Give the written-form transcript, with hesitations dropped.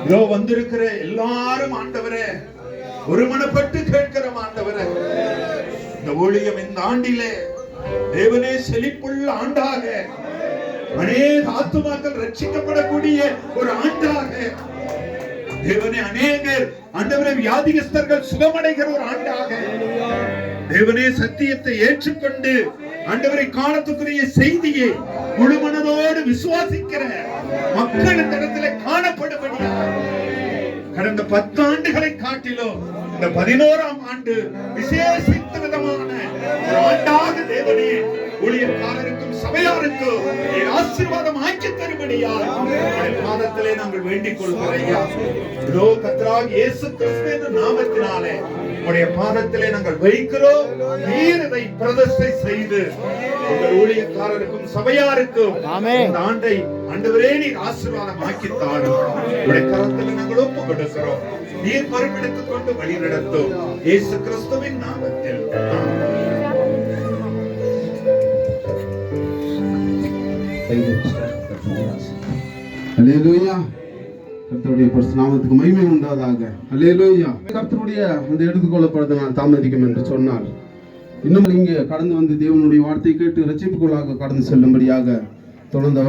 இதோ வந்திருக்கிற எல்லாரும் ஆண்டவரே ஒருமனப்பட்டு கேட்கிற ஆண்டவரே, இந்த ஊழியம் இந்த ஆண்டிலே தேவனே செழிப்புள்ள ஆண்டாக, அநேக ஆத்துமாக்கள் ரட்சிக்கப்படக்கூடிய ஒரு ஆண்டாக, தேவனே அநேகர் ஆண்டவரே வியாதிகஸ்தர்கள் சுகமடைகிற ஒரு ஆண்டாக, தேவனே சத்தியத்தை ஏற்றுக்கொண்டு ஆண்டவரை காணத்துக்குரிய செய்தியை முழு மனதோடு விசுவாசிக்கிற மக்கள் இந்த இடத்துல காணப்படும்படியாக கடந்த 10 ஆண்டுகளை காட்டிலும் இந்த 11ஆம் ஆண்டு விசேஷித்த விதமான ஒரு ஆண்டாக தேவனே ஊழியக்காரருக்கும் சபையாருக்கும் ஆசீர்வாதம் ஆக்கி தரும்படியாக பாதத்திலே நாங்கள் வேண்டிக் கொள்கிறோம். இதோ கர்த்தராகிய இயேசு கிறிஸ்துவின் நாமத்தினாலே உடைய பாதத்திலே நாங்கள் வைக்கிறோம். நீர் இதை பிரதிஷ்டை செய்து உங்கள் ஊழியக்காரருக்கும் சபையாருக்கும் இந்த ஆண்டை ஆண்டவரே நீர் ஆசீர்வாதம் ஆக்கி தாரும். உடைய கரத்தில் நாங்கள் ஒப்பு கொடுக்கிறோம். நீர் பொறுப்பெடுத்துக் கொண்டு வழி நடத்தும் இயேசு கிறிஸ்துவின் நாமத்தில். அல்லேலூயா. கர்த்தருடைய பரிசுத்த நாமத்துக்கு மகிமை உண்டாவதாக. அல்லேலூயா. கர்த்தருடைய அந்த எடுத்துக்கொள்ளப்படுவது நான் தாமதிக்கும் என்று சொன்னால், இன்னும் இங்கே கடந்து வந்து தேவனுடைய வார்த்தை கேட்டு ரட்சிப்புக்குள்ளாக கடந்து செல்லும்படியாக தொடர்ந்து